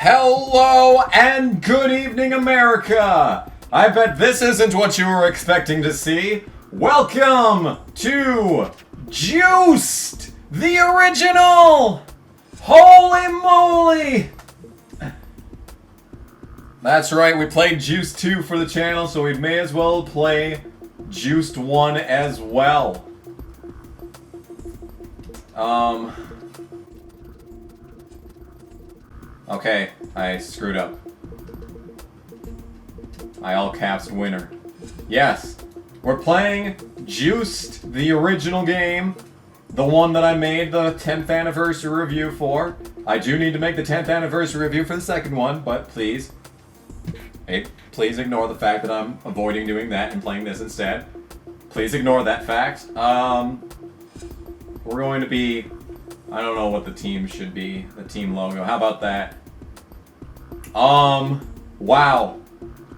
Hello and good evening, America! I bet this isn't what you were expecting to see. Welcome to Juiced, the original! Holy moly! That's right, we played Juiced 2 for the channel, so we may as well play Juiced 1 as well. Okay, I screwed up. I all caps winner. Yes, we're playing Juiced, the original game. The one that I made the 10th anniversary review for. I do need to make the 10th anniversary review for the second one, but please, hey, please ignore the fact that I'm avoiding doing that and playing this instead. Please ignore that fact. We're going to be, I don't know what the team should be, the team logo. How about that? Wow.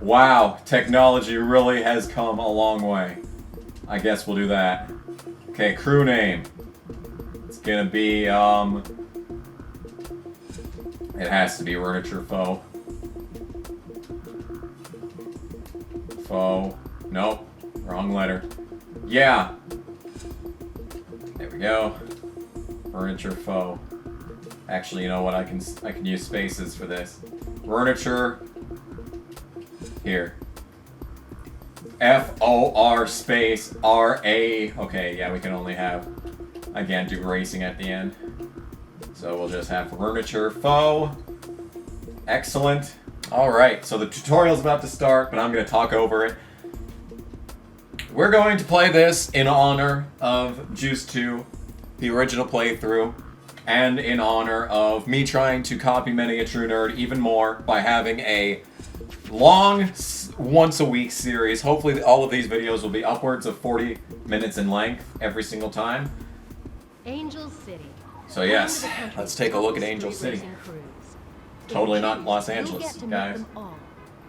Wow, technology really has come a long way. I guess we'll do that. Okay, crew name. It's gonna be, it has to be Furniture Foe. Foe. Nope. Wrong letter. Yeah. There we go. Furniture Foe. Actually, you know what? I can use spaces for this. Furniture. Here. F-O-R space R-A. Okay, yeah, we can only have... I can't do racing at the end. So we'll just have Furniture Foe. Excellent. Alright, so the tutorial's about to start, but I'm going to talk over it. We're going to play this in honor of Juiced 2, the original playthrough, and in honor of me trying to copy Many a True Nerd even more by having a long, once-a-week series. Hopefully all of these videos will be upwards of 40 minutes in length every single time. Angel City. So yes, let's take a look at Angel City. Totally not Los Angeles, guys. All,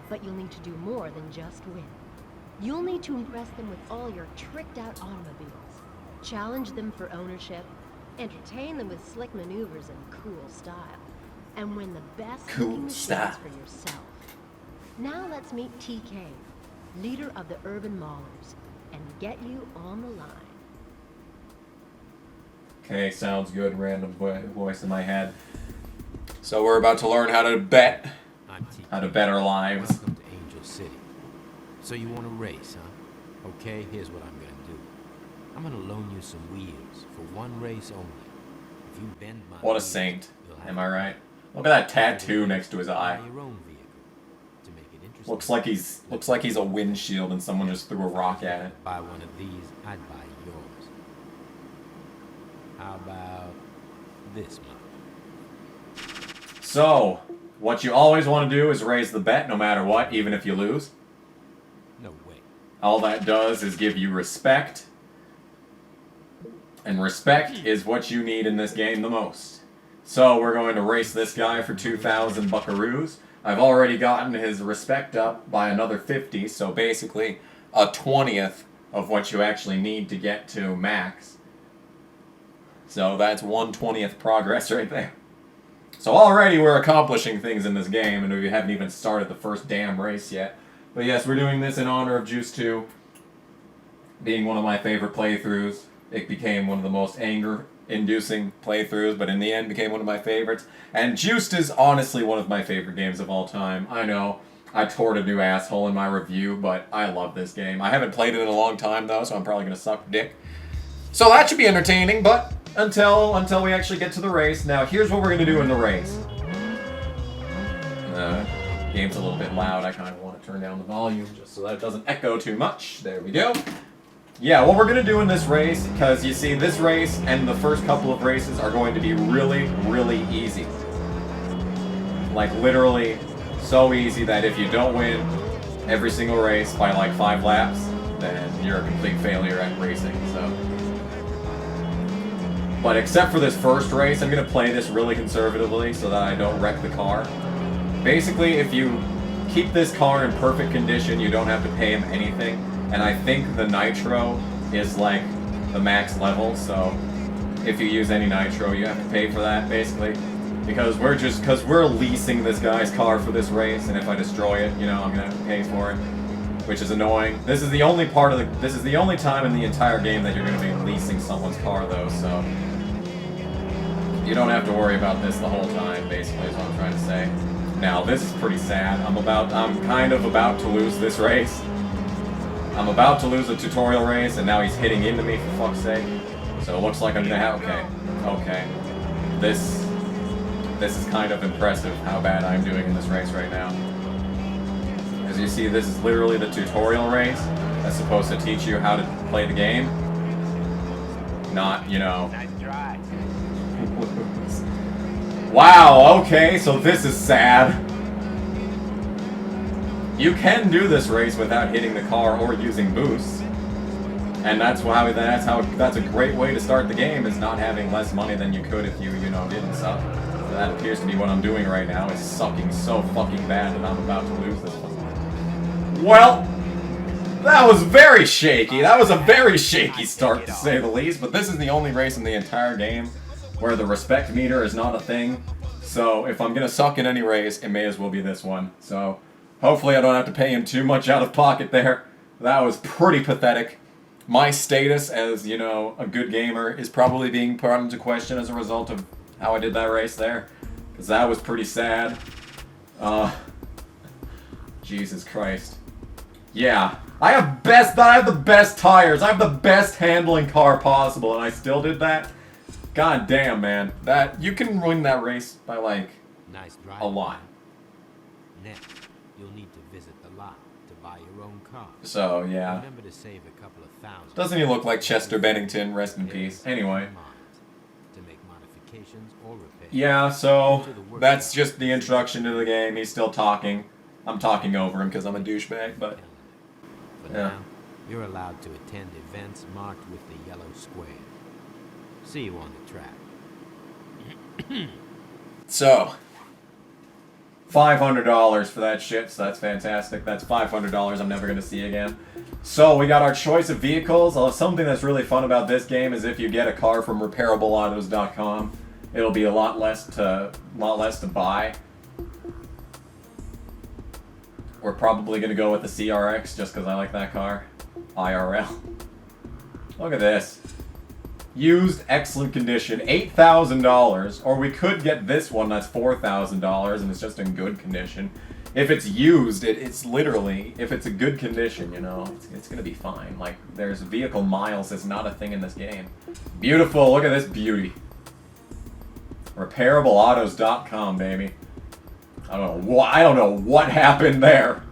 but you'll need to do more than just win. You'll need to impress them with all your tricked-out automobiles, challenge them for ownership, entertain them with slick maneuvers and cool style, and win the best looking machines for yourself. Now let's meet TK, leader of the Urban Maulers, and get you on the line. Okay, sounds good. Random voice in my head. So we're about to learn how to bet. How to bet our lives. Welcome to Angel City. So you want to race, huh? Okay, here's what I'm gonna do. I'm gonna loan you some wheels for one race only. If you bend my What a saint. Am I right? Look at that tattoo next to his eye. Your own vehicle to make it interesting. Looks like he's a windshield and someone just threw a rock at it. Buy one of these, I'd buy yours. How about this much? So, what you always want to do is raise the bet no matter what, even if you lose. No way. All that does is give you respect. And respect is what you need in this game the most. So we're going to race this guy for 2,000 buckaroos. I've already gotten his respect up by another 50, so basically a 20th of what you actually need to get to max. So that's 1/20th progress right there. So already we're accomplishing things in this game, and we haven't even started the first damn race yet. But yes, we're doing this in honor of Juiced 2 being one of my favorite playthroughs. It became one of the most anger-inducing playthroughs, but in the end became one of my favorites. And Juiced is honestly one of my favorite games of all time. I know, I toured a new asshole in my review, but I love this game. I haven't played it in a long time, though, so I'm probably going to suck dick. So that should be entertaining, but until we actually get to the race. Now, here's what we're going to do in the race. Game's a little bit loud. I kind of want to turn down the volume just so that it doesn't echo too much. There we go. Yeah, what we're going to do in this race, because you see, this race and the first couple of races are going to be really, really easy. Like, literally so easy that if you don't win every single race by like 5 laps, then you're a complete failure at racing, so... But except for this first race, I'm going to play this really conservatively so that I don't wreck the car. Basically, if you keep this car in perfect condition, you don't have to pay him anything. And I think the nitro is like the max level, so if you use any nitro, you have to pay for that, basically. Because we're leasing this guy's car for this race, and if I destroy it, you know, I'm gonna have to pay for it, which is annoying. This is the only this is the only time in the entire game that you're gonna be leasing someone's car, though, so you don't have to worry about this the whole time, basically, is what I'm trying to say. Now, this is pretty sad. I'm kind of about to lose this race. I'm about to lose a tutorial race, and now he's hitting into me, for fuck's sake. So it looks like I'm gonna have... Okay. This is kind of impressive how bad I'm doing in this race right now. As you see, this is literally the tutorial race that's supposed to teach you how to play the game. Not, you know... Nice try. Wow, okay, so this is sad. You can do this race without hitting the car or using boosts. And that's a great way to start the game, is not having less money than you could if you know, didn't suck. So that appears to be what I'm doing right now, is sucking so fucking bad that I'm about to lose this one. Well, that was very shaky. That was a very shaky start, to say the least, but this is the only race in the entire game where the respect meter is not a thing. So if I'm gonna suck in any race, it may as well be this one. So hopefully I don't have to pay him too much out of pocket there. That was pretty pathetic. My status as, you know, a good gamer is probably being put into question as a result of how I did that race there. Because that was pretty sad. Jesus Christ. Yeah. I have the best tires. I have the best handling car possible, and I still did that? God damn, man. You can win that race by, like, Nice drive. a lot. Next, you'll need to visit the lot to buy your own car. So, yeah. Remember to save a couple of thousand. Doesn't he look like Chester Bennington? Rest in peace. Anyway. To make modifications or repairs. Yeah, so that's just the introduction to the game. He's still talking. I'm talking over him because I'm a douchebag, but... For Yeah. now, you're allowed to attend events marked with the yellow square. See you on the track. So, $500 for that shit, so that's fantastic. That's $500 I'm never going to see again. So, we got our choice of vehicles. Something that's really fun about this game is if you get a car from repairableautos.com, it'll be a lot less to buy. We're probably going to go with the CRX just because I like that car. IRL. Look at this. Used, excellent condition, $8,000. Or we could get this one that's $4,000 and it's just in good condition. If it's used, it's literally, if it's a good condition, you know, it's going to be fine. Like, there's vehicle miles. It's not a thing in this game. Beautiful. Look at this beauty. Repairableautos.com, baby. I don't know what happened there.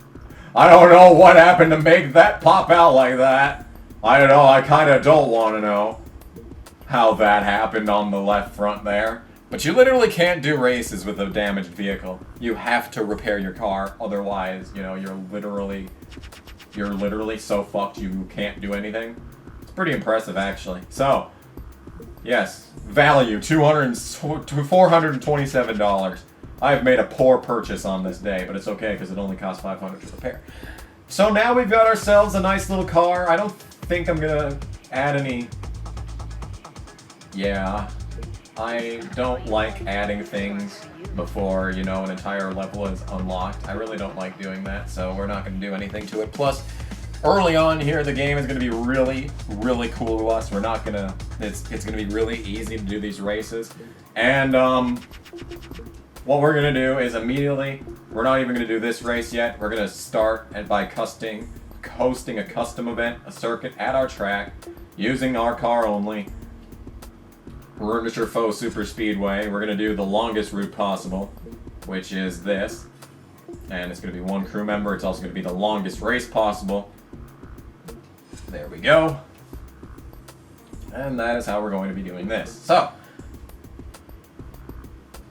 I don't know what happened to make that pop out like that. I don't know. I kind of don't want to know how that happened on the left front there. But you literally can't do races with a damaged vehicle. You have to repair your car, otherwise, you know, you're literally so fucked you can't do anything. It's pretty impressive, actually. So, yes, value $427. I've made a poor purchase on this day, but it's okay because it only costs $500 to repair. So now we've got ourselves a nice little car. I don't think I'm gonna add any. Yeah, I don't like adding things before, you know, an entire level is unlocked. I really don't like doing that, so we're not going to do anything to it. Plus, early on here, the game is going to be really, really cool to us. We're not going to... It's going to be really easy to do these races. And, what we're going to do is immediately... We're not even going to do this race yet. We're going to start by hosting a custom event, a circuit at our track, using our car only. Rudiger Faux Super Speedway. We're going to do the longest route possible, which is this. And it's going to be one crew member. It's also going to be the longest race possible. There we go. And that is how we're going to be doing this. So,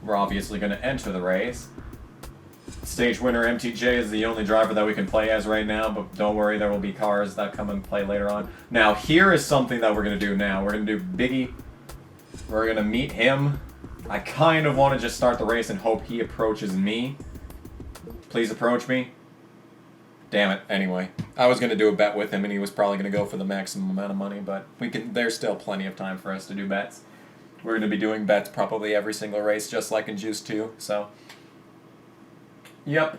we're obviously going to enter the race. Stage winner MTJ is the only driver that we can play as right now, but don't worry, there will be cars that come and play later on. Now, here is something that we're going to do now. We're going to do Biggie. We're going to meet him. I kind of want to just start the race and hope he approaches me. Please approach me. Damn it. Anyway, I was going to do a bet with him and he was probably going to go for the maximum amount of money, but there's still plenty of time for us to do bets. We're going to be doing bets probably every single race, just like in Juice 2. So, yep.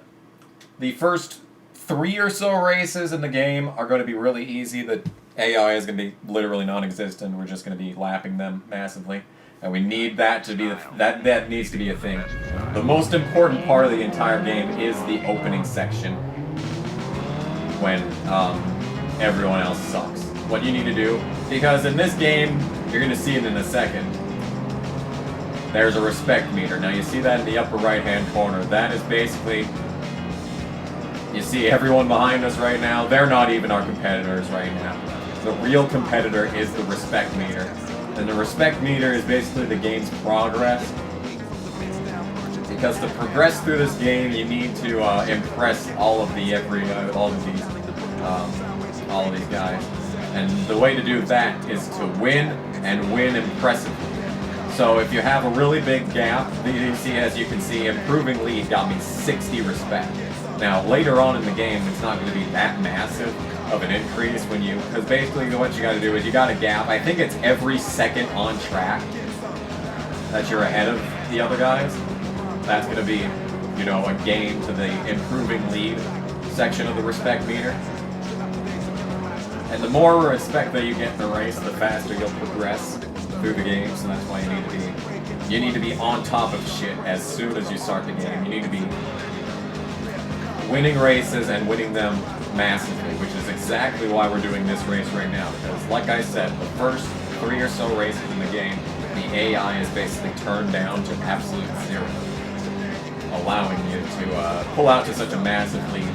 The first 3 or so races in the game are going to be really easy. The AI is going to be literally non-existent. We're just going to be lapping them massively. And we need that to be, that needs to be a thing. The most important part of the entire game is the opening section, when everyone else sucks. What you need to do, because in this game, you're going to see it in a second, there's a respect meter. Now you see that in the upper right hand corner. That is basically, you see everyone behind us right now, they're not even our competitors right now. The real competitor is the respect meter. And the respect meter is basically the game's progress. Because to progress through this game, you need to impress all of these guys. And the way to do that is to win, and win impressively. So if you have a really big gap, as you can see, improving lead got me 60 respect. Now later on in the game, it's not going to be that massive of an increase because basically what you got to do is you got a gap. I think it's every second on track that you're ahead of the other guys. That's going to be, a gain to the improving lead section of the respect meter. And the more respect that you get in the race, the faster you'll progress through the game. So that's why you need to be on top of shit as soon as you start the game. You need to be winning races and winning them massively, which is exactly why we're doing this race right now. Because, like I said, the first 3 or so races in the game, the AI is basically turned down to absolute 0, allowing you to pull out to such a massive lead.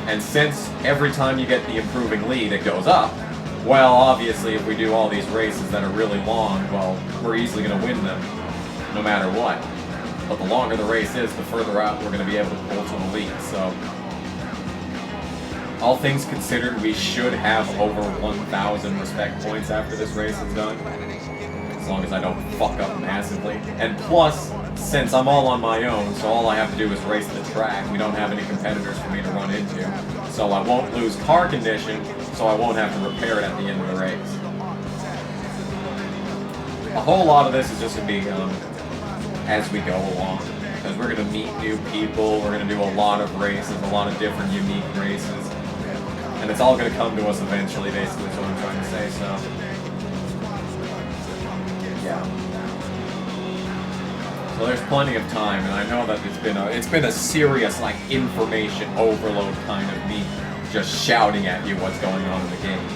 And since every time you get the improving lead, it goes up, well, obviously, if we do all these races that are really long, well, we're easily going to win them, no matter what. But the longer the race is, the further out we're going to be able to pull to the lead. So, all things considered, we should have over 1,000 respect points after this race is done. As long as I don't fuck up massively. And plus, since I'm all on my own, so all I have to do is race the track. We don't have any competitors for me to run into. So I won't lose car condition, so I won't have to repair it at the end of the race. A whole lot of this is just going to be as we go along. Because we're going to meet new people, we're going to do a lot of races, a lot of different unique races. And it's all going to come to us eventually, basically, is what I'm trying to say, so... yeah. So there's plenty of time, and I know that it's been a serious, information overload kind of me just shouting at you what's going on in the game.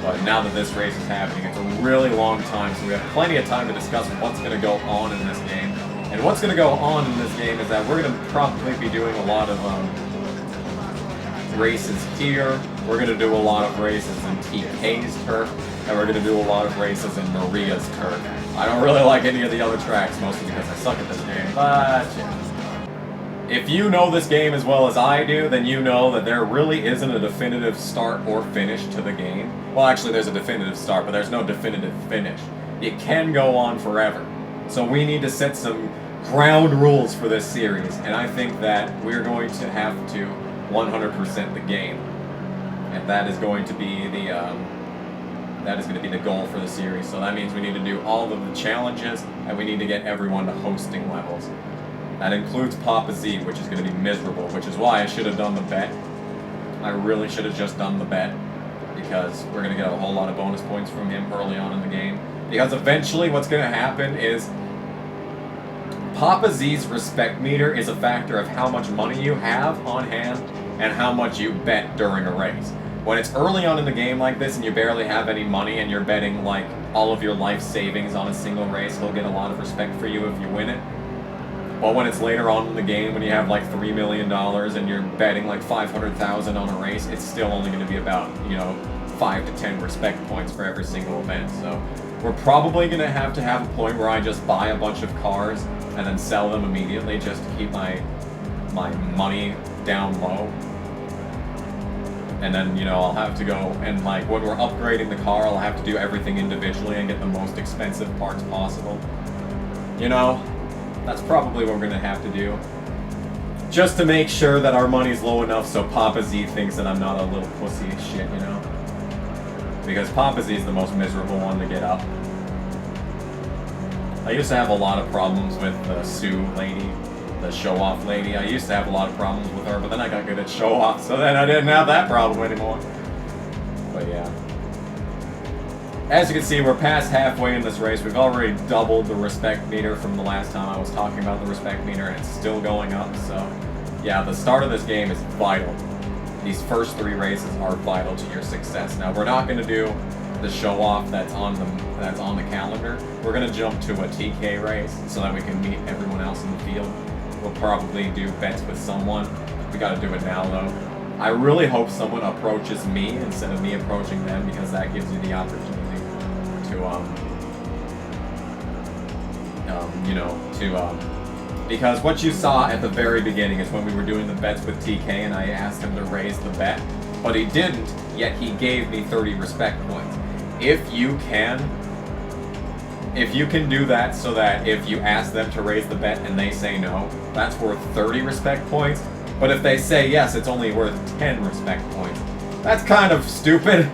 But now that this race is happening, it's a really long time, so we have plenty of time to discuss what's going to go on in this game. And what's going to go on in this game is that we're going to probably be doing a lot of races here. We're going to do a lot of races in TK's turf, and we're going to do a lot of races in Maria's turf. I don't really like any of the other tracks, mostly because I suck at this game, but yeah. If you know this game as well as I do, then you know that there really isn't a definitive start or finish to the game. Well, actually, there's a definitive start, but there's no definitive finish. It can go on forever. So we need to set some ground rules for this series, and I think that we're going to have to 100% the game. And that is going to be the goal for the series. So that means we need to do all of the challenges, and we need to get everyone to hosting levels. That includes Papa Z, which is going to be miserable, which is why I should have done the bet. I really should have just done the bet, because we're going to get a whole lot of bonus points from him early on in the game. Because eventually what's going to happen is Papa Z's respect meter is a factor of how much money you have on hand and how much you bet during a race. When it's early on in the game like this and you barely have any money and you're betting all of your life savings on a single race, he'll get a lot of respect for you if you win it. But when it's later on in the game, when you have $3 million and you're betting $500,000 on a race, it's still only going to be about 5 to 10 respect points for every single event. So we're probably going to have a point where I just buy a bunch of cars and then sell them immediately just to keep my money down low. And then, I'll have to go and when we're upgrading the car, I'll have to do everything individually and get the most expensive parts possible. That's probably what we're going to have to do. Just to make sure that our money's low enough so Papa Z thinks that I'm not a little pussy as shit, Because Papa Z is the most miserable one to get up. I used to have a lot of problems with the Sue lady, the show-off lady. I used to have a lot of problems with her, but then I got good at show-off, so then I didn't have that problem anymore. But yeah. As you can see, we're past halfway in this race. We've already doubled the respect meter from the last time I was talking about the respect meter, and it's still going up, so... Yeah, the start of this game is vital. These first 3 races are vital to your success. Now, we're not going to do the show-off that's on the calendar. We're going to jump to a TK race so that we can meet everyone else in the field. We'll probably do bets with someone. We got to do it now, though. I really hope someone approaches me instead of me approaching them, because that gives you the opportunity to, because what you saw at the very beginning is when we were doing the bets with TK and I asked him to raise the bet, but he didn't, yet he gave me 30 respect points. If you can do that so that if you ask them to raise the bet and they say no, that's worth 30 respect points, but if they say yes, it's only worth 10 respect points. That's kind of stupid.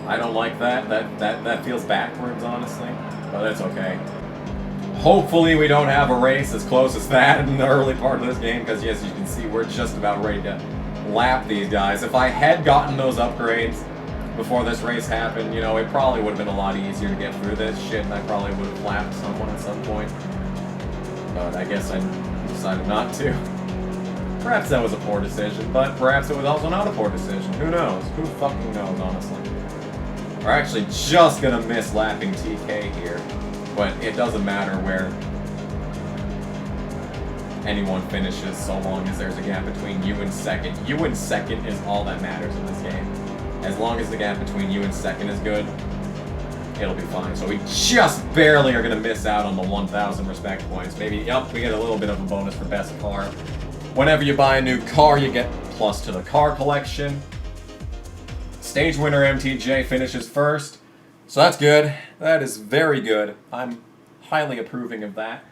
I don't like that. That feels backwards, honestly, but that's okay. Hopefully we don't have a race as close as that in the early part of this game, because yes, you can see we're just about ready to lap these guys. If I had gotten those upgrades before this race happened, you know, it probably would have been a lot easier to get through this shit, and I probably would have lapped someone at some point. But I guess I decided not to. Perhaps that was a poor decision, but perhaps it was also not a poor decision. Who knows? Who fucking knows, honestly. We're actually just gonna miss lapping TK here. But it doesn't matter where anyone finishes so long as there's a gap between you and second. You and second is all that matters in this game. As long as the gap between you and second is good, it'll be fine. So we just barely are going to miss out on the 1,000 respect points. Maybe, yep, we get a little bit of a bonus for best car. Whenever you buy a new car, you get plus to the car collection. Stage winner MTJ finishes first. So that's good. That is very good. I'm highly approving of that.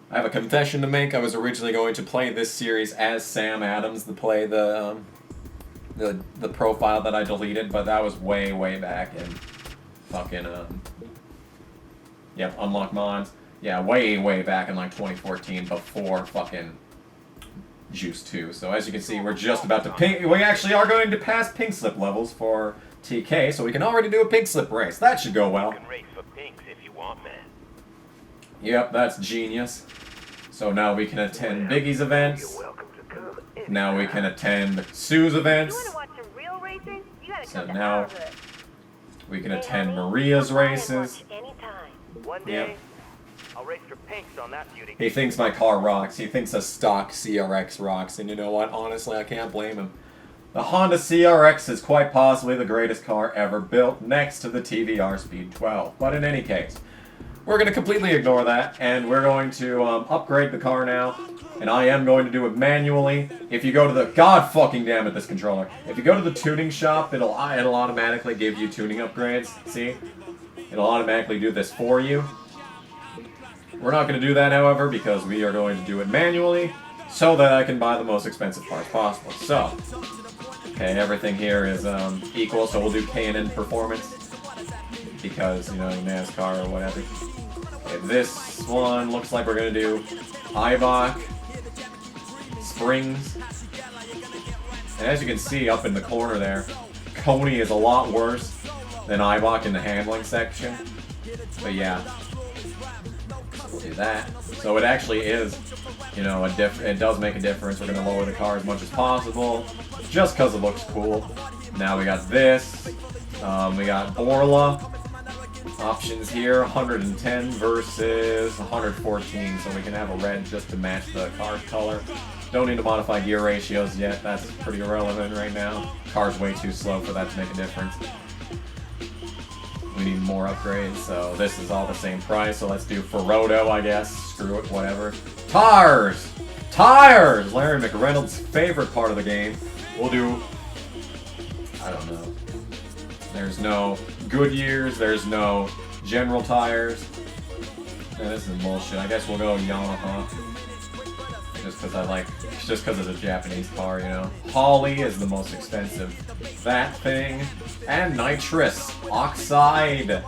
I have a confession to make. I was originally going to play this series as Sam Adams, to play the profile that I deleted, but that was way back in fucking yep, unlock mods. Yeah, way back in like 2014, before fucking Juice 2. So as you can see, we're just about to pink. We actually are going to pass pink slip levels for TK, so we can already do a pink slip race. That should go well. You can race for pinks if you want, man. Yep, that's genius. So now we can attend Biggie's events. Now we can attend Sue's events. So now we can attend Maria's races. One day, I'll race for pinks on that beauty. He thinks my car rocks. He thinks a stock CRX rocks. And you know what? Honestly, I can't blame him. The Honda CRX is quite possibly the greatest car ever built, next to the TVR Speed 12. But in any case, we're going to completely ignore that, and we're going to upgrade the car now. And I am going to do it manually. If you go to the... God fucking damn it, this controller. If you go to the tuning shop, it'll automatically give you tuning upgrades. See? It'll automatically do this for you. We're not going to do that, however, because we are going to do it manually, so that I can buy the most expensive parts possible. So, okay, everything here is equal, so we'll do K&N Performance, because, you know, NASCAR or whatever. Okay, this one looks like we're going to do Ibach, Springs, and as you can see up in the corner there, Coney is a lot worse than Ibach in the handling section, but yeah. We'll do that. So it actually is, you know, it does make a difference. We're going to lower the car as much as possible, just because it looks cool. Now we got this. We got Borla. Options here, 110 versus 114, so we can have a red just to match the car's color. Don't need to modify gear ratios yet. That's pretty irrelevant right now. Car's way too slow for that to make a difference. We need more upgrades, so this is all the same price, so let's do Ferroto, I guess. Screw it, whatever. Tires! Tires! Larry McReynolds' favorite part of the game. We'll do... I don't know. There's no Goodyears, there's no General Tires. Yeah, this is bullshit. I guess we'll go Yamaha. just because it's a Japanese car, you know. Holly is the most expensive. That thing, and nitrous oxide,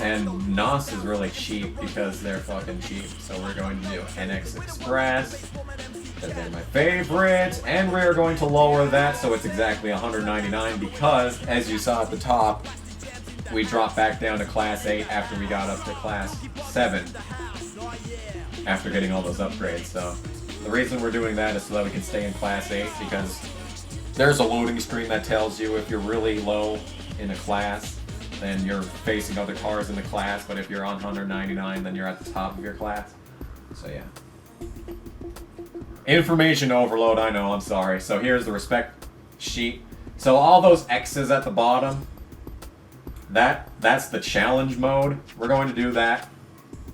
and NOS is really cheap because they're fucking cheap. So we're going to do NX Express, because they're my favorite, and we're going to lower that so it's exactly 199 because, as you saw at the top, we dropped back down to Class 8 after we got up to Class 7 after getting all those upgrades. So the reason we're doing that is so that we can stay in Class 8, because there's a loading screen that tells you if you're really low in a class, then you're facing other cars in the class, but if you're on 199, then you're at the top of your class. So yeah. Information overload, I know, I'm sorry. So here's the respect sheet. So all those X's at the bottom, that's the challenge mode. We're going to do that.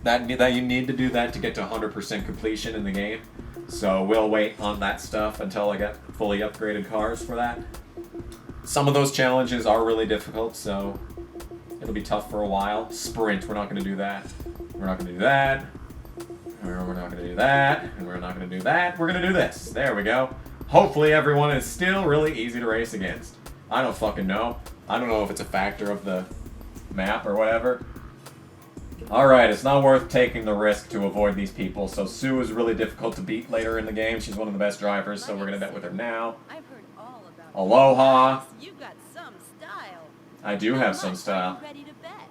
That you need to do that to get to 100% completion in the game. So we'll wait on that stuff until I get fully upgraded cars for that. Some of those challenges are really difficult, so it'll be tough for a while. Sprint, we're not going to do that. We're not going to do that. We're not going to do that. And we're not going to do that. We're going to do this. There we go. Hopefully everyone is still really easy to race against. I don't fucking know. I don't know if it's a factor of the map or whatever. Alright, it's not worth taking the risk to avoid these people. So Sue is really difficult to beat later in the game. She's one of the best drivers, so we're going to bet with her now. I've heard all about Aloha. you got some style. I do have some style. Ready to bet.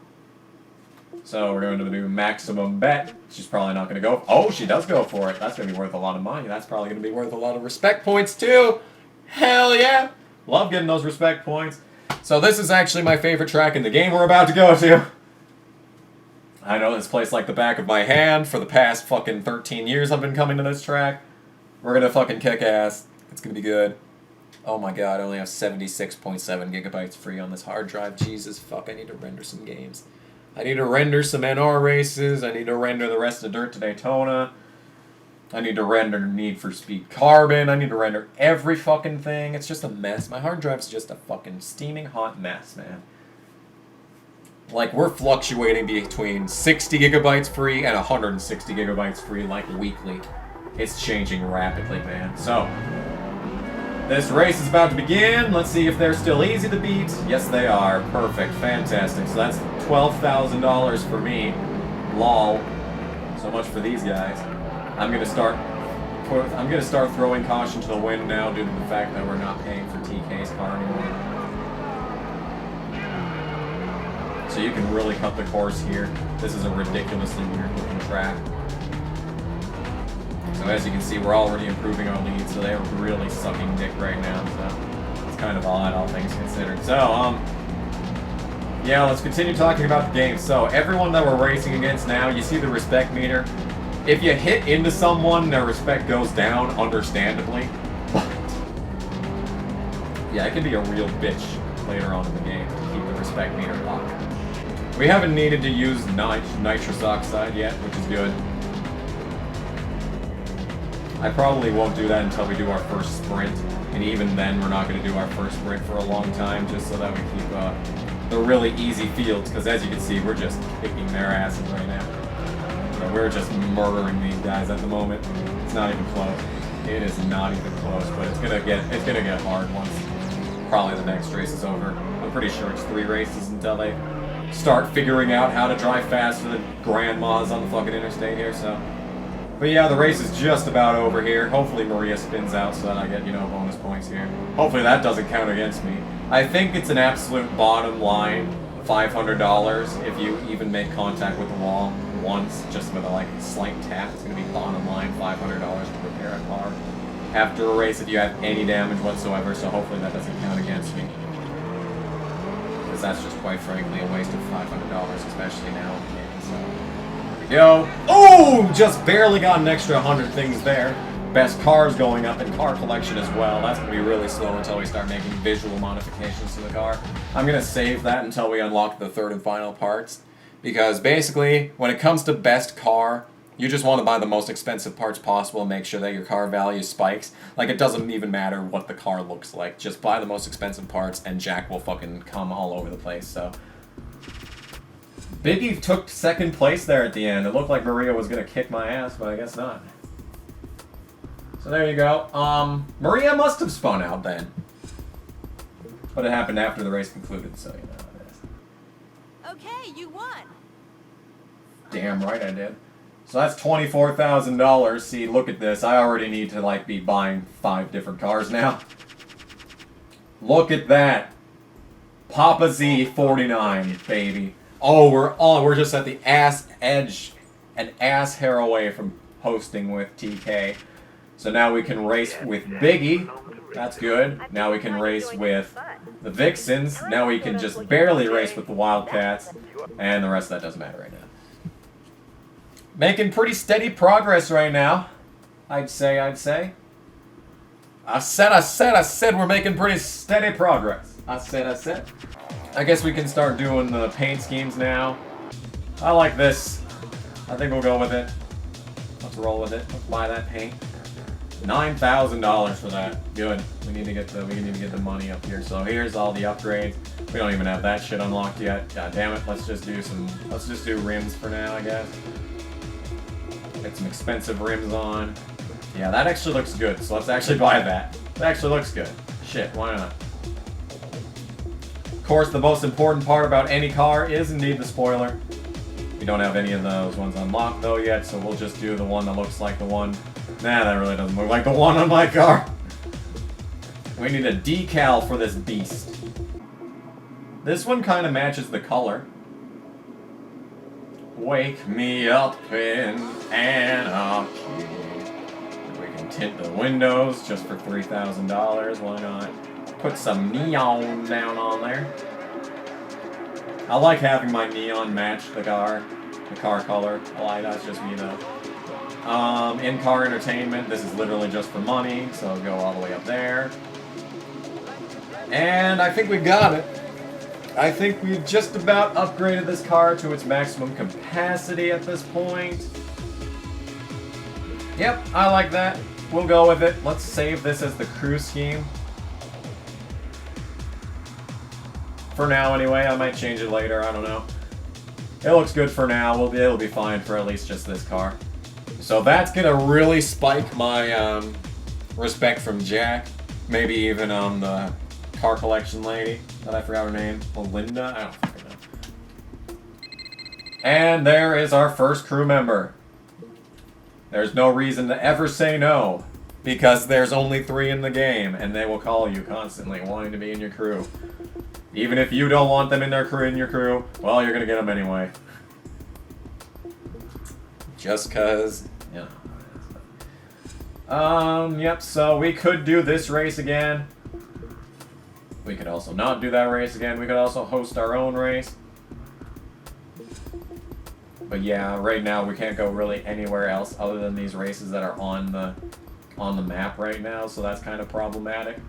So we're going to do maximum bet. She's probably not going to go. Oh, she does go for it. That's going to be worth a lot of money. That's probably going to be worth a lot of respect points too. Hell yeah. Love getting those respect points. So this is actually my favorite track in the game we're about to go to. I know this place like the back of my hand. For the past fucking 13 years I've been coming to this track. We're going to fucking kick ass. It's going to be good. Oh my god, I only have 76.7 gigabytes free on this hard drive. Jesus fuck, I need to render some games. I need to render some NR races. I need to render the rest of Dirt to Daytona. I need to render Need for Speed Carbon. I need to render every fucking thing. It's just a mess. My hard drive's just a fucking steaming hot mess, man. Like, we're fluctuating between 60 gigabytes free and 160 gigabytes free, like, weekly. It's changing rapidly, man. So, this race is about to begin. Let's see if they're still easy to beat. Yes, they are. Perfect. Fantastic. So that's $12,000 for me. Lol. So much for these guys. I'm gonna start throwing caution to the wind now due to the fact that we're not paying for TK's car anymore. So you can really cut the course here. This is a ridiculously weird looking track. So as you can see, we're already improving our lead, so they're really sucking dick right now, so it's kind of odd, all things considered. So, yeah, let's continue talking about the game. So, everyone that we're racing against now, you see the respect meter. If you hit into someone, their respect goes down, understandably. But, yeah, it can be a real bitch later on in the game to keep the respect meter up. We haven't needed to use nitrous oxide yet, which is good. I probably won't do that until we do our first sprint, and even then we're not going to do our first sprint for a long time, just so that we keep the really easy fields, because as you can see, we're just kicking their asses right now. So we're just murdering these guys at the moment. It's not even close. It is not even close, but it's gonna get hard once probably the next race is over. I'm pretty sure it's 3 races until they start figuring out how to drive faster than grandmas on the fucking interstate here, so. But yeah, the race is just about over here. Hopefully Maria spins out so that I get, bonus points here. Hopefully that doesn't count against me. I think it's an absolute bottom line $500 if you even make contact with the wall once, just with a slight tap. It's going to be bottom line $500 to repair a car after a race if you have any damage whatsoever, so hopefully that doesn't count against me. Because that's just quite frankly a waste of $500, especially now. So. Yo, oh, just barely got an extra 100 things there. Best cars going up in car collection as well. That's going to be really slow until we start making visual modifications to the car. I'm going to save that until we unlock the third and final parts. Because basically, when it comes to best car, you just want to buy the most expensive parts possible and make sure that your car value spikes. Like, it doesn't even matter what the car looks like. Just buy the most expensive parts and Jack will fucking come all over the place, so. Biggie took second place there at the end. It looked like Maria was going to kick my ass, but I guess not. So there you go. Maria must have spun out then. But it happened after the race concluded, so you know how it is. Okay, you won. Damn right I did. So that's $24,000. See, look at this. I already need to, like, be buying 5 different cars now. Look at that. Papa Z 49, baby. Oh, we're just at the ass edge, an ass hair away from hosting with TK. So now we can race with Biggie. That's good. Now we can race with the Vixens. Now we can just barely race with the Wildcats. And the rest of that doesn't matter right now. Making pretty steady progress right now. I'd say. I said we're making pretty steady progress. I said. I guess we can start doing the paint schemes now. I like this. I think we'll go with it. Let's roll with it. Let's buy that paint. $9,000 for that. Good. We need to get the money up here. So here's all the upgrades. We don't even have that shit unlocked yet. God damn it. Let's just do rims for now, I guess. Get some expensive rims on. Yeah, that actually looks good. So let's actually buy that. That actually looks good. Shit, why not? Of course, the most important part about any car is indeed the spoiler. We don't have any of those ones unlocked though yet, so we'll just do the one that looks like the one. Nah, that really doesn't look like the one on my car. We need a decal for this beast. This one kind of matches the color. Wake me up in anarchy. We can tint the windows just for $3,000. Why not? Put some neon down on there. I like having my neon match the car color. I like that's just me though. In-car entertainment. This is literally just for money, so go all the way up there. And I think we got it. I think we've just about upgraded this car to its maximum capacity at this point. Yep, I like that. We'll go with it. Let's save this as the crew scheme. For now, anyway. I might change it later. I don't know. It looks good for now. It'll be fine for at least just this car. So that's gonna really spike my respect from Jack. Maybe even the car collection lady that I forgot her name. Melinda? I don't fucking know. And there is our first crew member. There's no reason to ever say no, because there's only 3 in the game, and they will call you constantly wanting to be in your crew. Even if you don't want them in your crew, well, you're gonna get them anyway. Just cause, you know. Yep, so we could do this race again. We could also not do that race again. We could also host our own race. But yeah, right now we can't go really anywhere else other than these races that are on the map right now, so that's kind of problematic.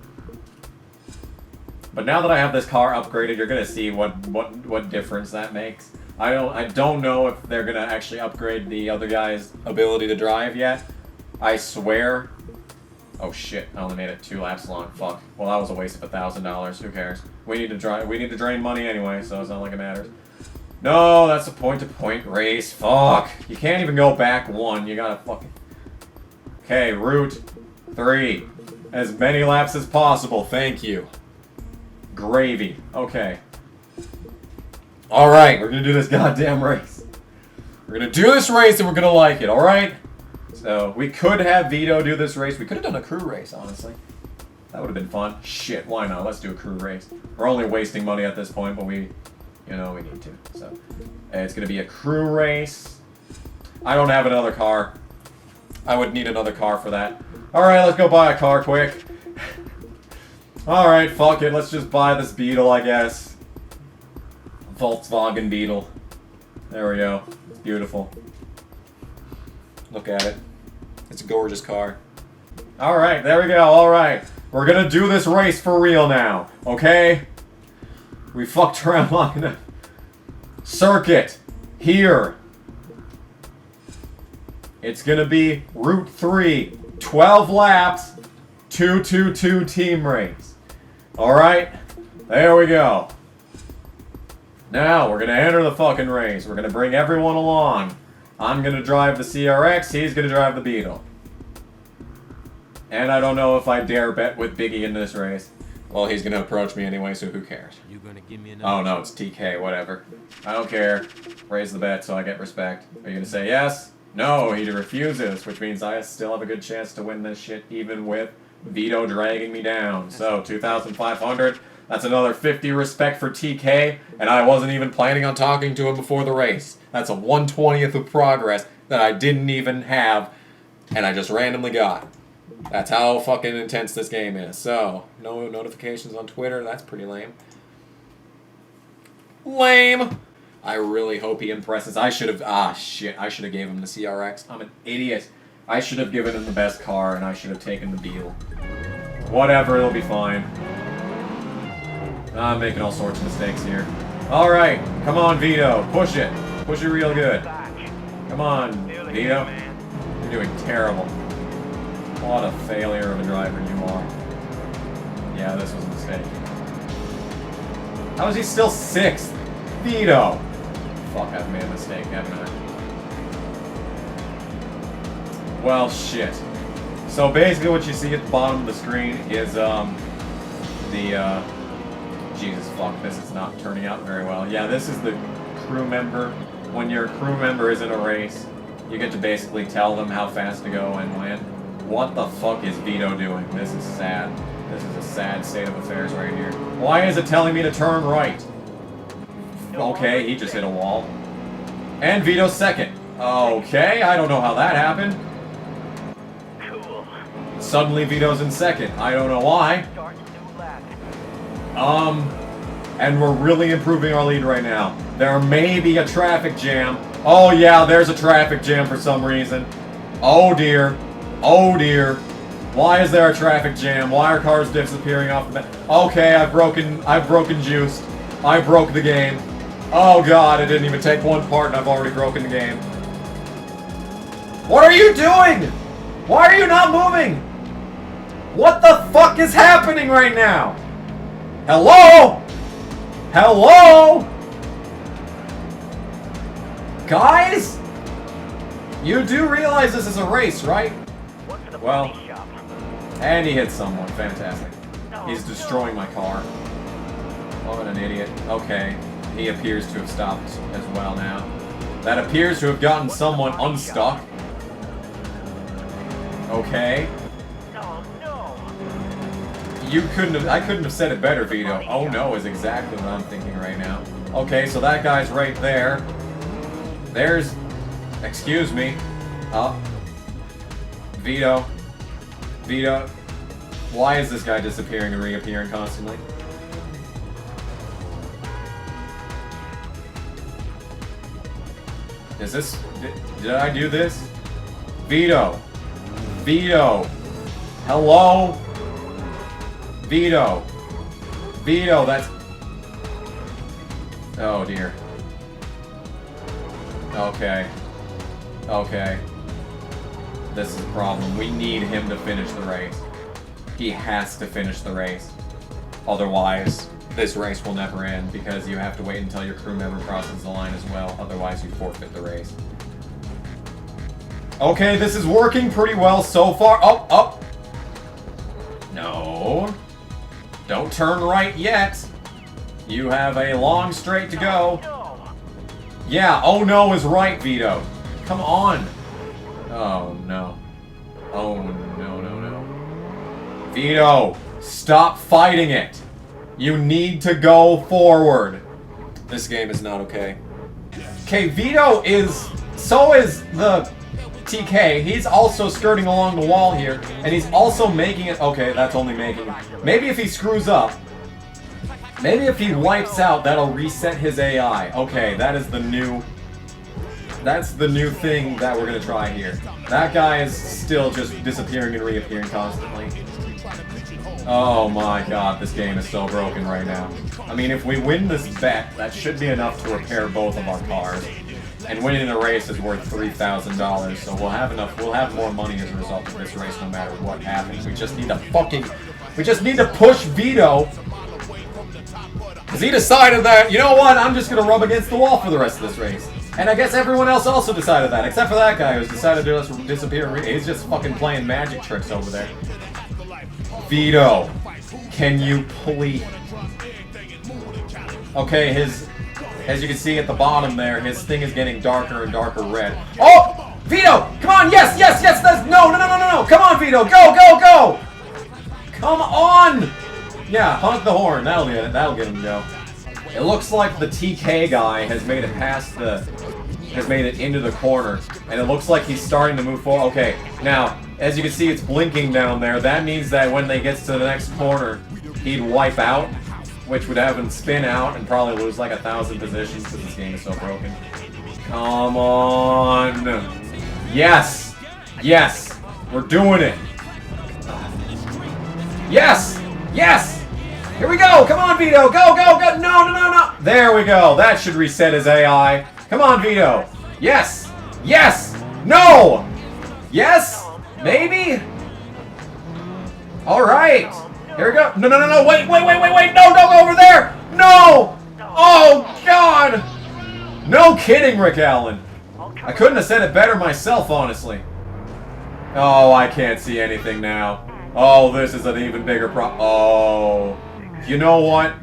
But now that I have this car upgraded, you're gonna see what difference that makes. I don't know if they're gonna actually upgrade the other guy's ability to drive yet. I swear. Oh shit! I only made it 2 laps long. Fuck. Well, that was a waste of $1,000. Who cares? We need to drive. We need to drain money anyway, so it's not like it matters. No, that's a point-to-point race. Fuck. You can't even go back 1. You gotta fucking. Okay, route 3. As many laps as possible. Thank you. Gravy. Okay. Alright, we're gonna do this goddamn race. We're gonna do this race and we're gonna like it, alright? So, we could have Vito do this race. We could have done a crew race, honestly. That would have been fun. Shit, why not? Let's do a crew race. We're only wasting money at this point, but we need to. So, it's gonna be a crew race. I don't have another car. I would need another car for that. Alright, let's go buy a car quick. Alright, fuck it. Let's just buy this Beetle, I guess. Volkswagen Beetle. There we go. It's beautiful. Look at it. It's a gorgeous car. Alright, there we go. Alright. We're gonna do this race for real now. Okay? We fucked around long enough. Circuit. Here. It's gonna be Route 3. 12 laps. 2-2-2 team race. Alright? There we go. Now, we're gonna enter the fucking race. We're gonna bring everyone along. I'm gonna drive the CRX, he's gonna drive the Beetle. And I don't know if I dare bet with Biggie in this race. Well, he's gonna approach me anyway, so who cares? You gonna give me another? Oh no, it's TK, whatever. I don't care. Raise the bet so I get respect. Are you gonna say yes? No, he refuses, which means I still have a good chance to win this shit even with Vito dragging me down. So, 2,500. That's another 50 respect for TK, and I wasn't even planning on talking to him before the race. That's a 1/20th of progress that I didn't even have, and I just randomly got. That's how fucking intense this game is. So, no notifications on Twitter. That's pretty lame. Lame! I really hope he impresses. I should have... Ah, shit. I should have gave him the CRX. I'm an idiot. I should have given him the best car, and I should have taken the Beetle. Whatever, it'll be fine. I'm making all sorts of mistakes here. Alright, come on, Vito. Push it. Push it real good. Come on, Vito. You're doing terrible. What a failure of a driver you are. Yeah, this was a mistake. How is he still 6th? Vito! Fuck, I've made a mistake, haven't I? Well, shit. So basically what you see at the bottom of the screen is, Jesus fuck, this is not turning out very well. Yeah, this is the crew member. When your crew member is in a race, you get to basically tell them how fast to go and when. What the fuck is Vito doing? This is sad. This is a sad state of affairs right here. Why is it telling me to turn right? Okay, he just hit a wall. And Vito's 2nd. Okay, I don't know how that happened. Cool. Suddenly Vito's in 2nd. I don't know why. Start new lap. And we're really improving our lead right now. There may be a traffic jam. Oh yeah, there's a traffic jam for some reason. Oh dear. Oh dear. Why is there a traffic jam? Why are cars disappearing off the map? Okay, I've broken juiced. I broke the game. Oh god, it didn't even take one part and I've already broken the game. What are you doing? Why are you not moving? What the fuck is happening right now? Hello? Hello? Guys? You do realize this is a race, right? One for the Well. body shop. And he hit someone. Fantastic. No, He's destroying my car. Oh, what an idiot. Okay. He appears to have stopped as well now. That appears to have gotten someone unstuck. Okay. No, no. I couldn't have said it better, Vito. Oh no is exactly what I'm thinking right now. Okay, so that guy's right there. There's... Excuse me. Vito. Vito. Why is this guy disappearing and reappearing constantly? Is this... Did I do this? Vito. Vito. Hello? Vito. Vito, that's... Oh dear. Okay. Okay. This is a problem. We need him to finish the race. He has to finish the race. Otherwise, this race will never end because you have to wait until your crew member crosses the line as well. Otherwise, you forfeit the race. Okay, this is working pretty well so far. Oh, oh. No. Don't turn right yet. You have a long straight to go. No. Yeah, oh no is right, Vito. Come on. Oh no. Oh no, no, no. Vito, stop fighting it. You need to go forward. This game is not okay. Okay, Vito is... So is the TK. He's also skirting along the wall here. And he's also making it... Okay, that's only making it. Maybe if he screws up... Maybe if he wipes out, that'll reset his AI. Okay, that is the new... That's the new thing that we're gonna try here. That guy is still just disappearing and reappearing constantly. Oh my god, this game is so broken right now. I mean, if we win this bet, that should be enough to repair both of our cars. And winning the race is worth $3,000, so we'll have more money as a result of this race no matter what happens. We just need to push Vito. Because he decided that, you know what, I'm just going to rub against the wall for the rest of this race. And I guess everyone else also decided that, except for that guy who's decided to just disappear. He's just fucking playing magic tricks over there. Vito, can you please? Okay, as you can see at the bottom there, his thing is getting darker and darker red. Oh! Vito! Come on! Yes! Yes! Yes! That's, no! No! No! No! No! Come on, Vito! Go! Go! Go! Come on! Yeah, honk the horn. That'll get it. That'll get him to go. It looks like the TK guy has made it past the... has made it into the corner. And it looks like he's starting to move forward. Okay, now, as you can see, it's blinking down there. That means that when they get to the next corner, he'd wipe out, which would have him spin out and probably lose like 1,000 positions because this game is so broken. Come on! Yes! Yes! We're doing it! Yes! Yes! Here we go! Come on, Vito! Go, go, go! No, no, no, no! There we go! That should reset his AI. Come on, Vito! Yes! Yes! No! Yes? Maybe? Alright! Here we go! No, no, no, no! Wait, wait, wait, wait, wait! No, don't go over there! No! Oh, God! No kidding, Rick Allen. I couldn't have said it better myself, honestly. Oh, I can't see anything now. Oh, this is an even bigger problem. Oh. You know what?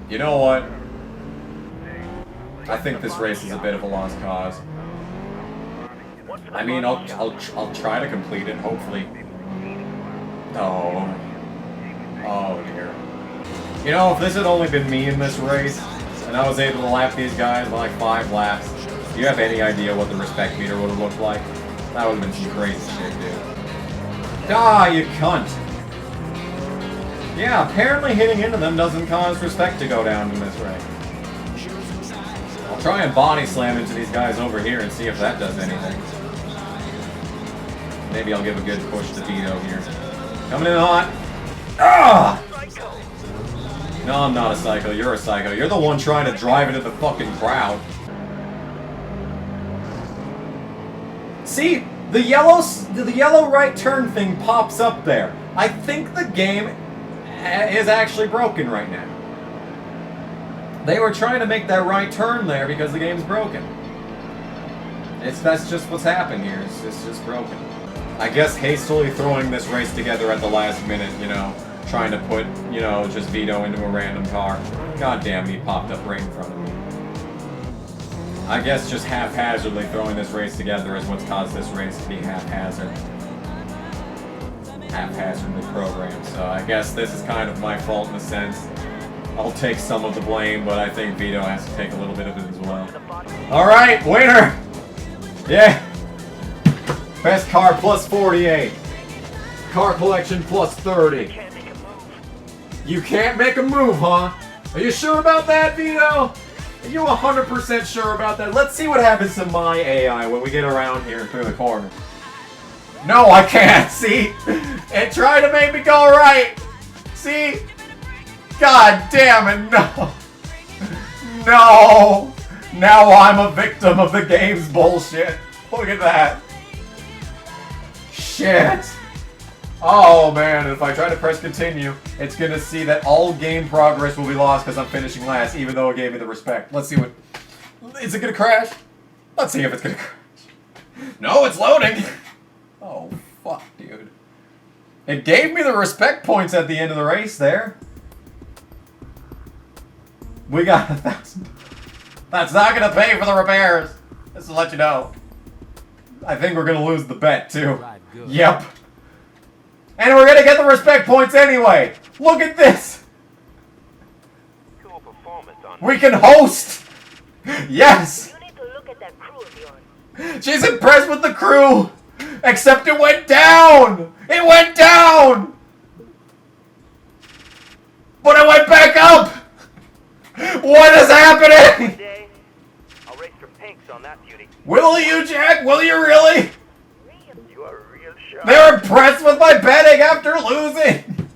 You know what? I think this race is a bit of a lost cause. I mean, I'll try to complete it, hopefully. Oh. Oh, dear. You know, if this had only been me in this race, and I was able to lap these guys by like 5 laps, do you have any idea what the respect meter would have looked like? That would have been some crazy shit, dude. Ah, you cunt. Yeah, apparently hitting into them doesn't cause respect to go down in this race. I'll try and body slam into these guys over here and see if that does anything. Maybe I'll give a good push to Vito here. Coming in hot. Ah! No, I'm not a psycho. You're a psycho. You're the one trying to drive into the fucking crowd. See? The yellow right turn thing pops up there. I think the game is actually broken right now. They were trying to make that right turn there because the game's broken. That's just what's happened here. It's just broken. I guess hastily throwing this race together at the last minute, you know, trying to put, you know, just Vito into a random car. God damn, he popped up right in front of me. I guess just haphazardly throwing this race together is what's caused this race to be haphazardly programmed. So I guess this is kind of my fault in a sense. I'll take some of the blame, but I think Vito has to take a little bit of it as well. Alright, winner! Yeah! Best car plus 48. Car collection plus 30. You can't make a move, huh? Are you sure about that, Vito? Are you 100% sure about that? Let's see what happens to my AI when we get around here through the corner. No, I can't. See? It tried to make me go right. See? God damn it, no. No. Now I'm a victim of the game's bullshit. Look at that. Shit. Oh man, if I try to press continue, it's gonna see that all game progress will be lost because I'm finishing last, even though it gave me the respect. Let's see what... Is it gonna crash? Let's see if it's gonna crash. No, it's loading! Oh, fuck, dude. It gave me the respect points at the end of the race there. We got 1,000. That's not gonna pay for the repairs. Just to let you know. I think we're gonna lose the bet, too. Right, good. Yep. And we're gonna get the respect points anyway! Look at this! Cool performance on We can host! Yes! You need to look at that crew of yours. She's impressed with the crew! Except it went down! It went down! But it went back up! What is happening? day. I'll race for pinks on that beauty. Will you, Jack? Will you really? You are real sharp. They're impressed with my betting after losing!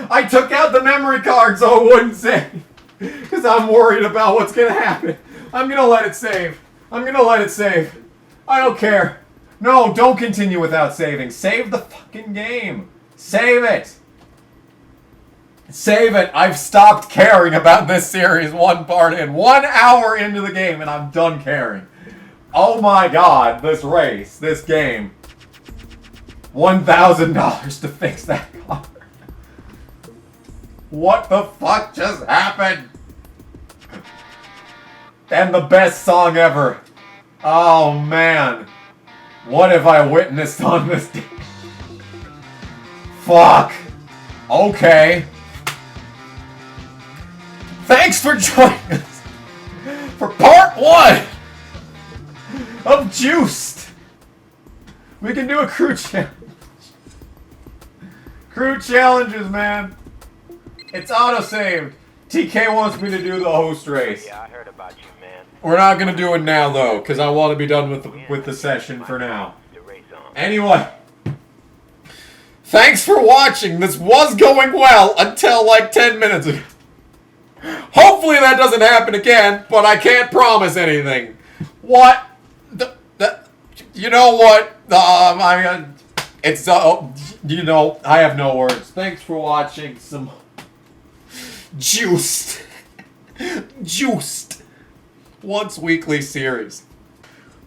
I took out the memory card so it wouldn't save. Because I'm worried about what's gonna happen. I'm gonna let it save. I'm gonna let it save. I don't care. No, don't continue without saving. Save the fucking game. Save it. Save it. I've stopped caring about this series 1 part in. 1 hour into the game and I'm done caring. Oh my god, this race, this game. $1,000 to fix that car. What the fuck just happened? And the best song ever. Oh man. What have I witnessed on this day? Fuck. Okay. Thanks for joining us for part 1 of Juiced. We can do a crew challenge. Crew challenges, man. It's auto-saved. TK wants me to do the host race. Yeah, I heard about you, man. We're not gonna do it now though, because I want to be done with the session for now. Anyway, thanks for watching. This was going well until like 10 minutes ago. Hopefully that doesn't happen again, but I can't promise anything. What? You know what? It's you know, I have no words. Thanks for watching some Juiced. Juiced. Once weekly series.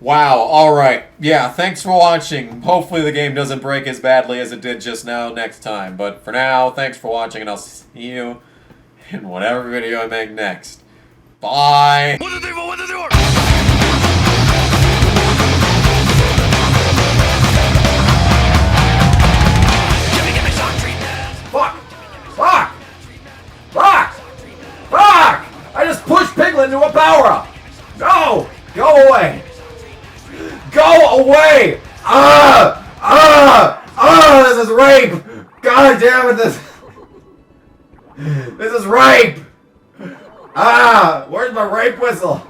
Wow, alright. Yeah, thanks for watching. Hopefully the game doesn't break as badly as it did just now next time. But for now, thanks for watching, and I'll see you in whatever video I make next. Bye! Fuck! Fuck! Fuck! Fuck! I just pushed Piglet into a power-up! Go! Go away! Go away! This is rape! God damn it, this is rape! Where's my rape whistle?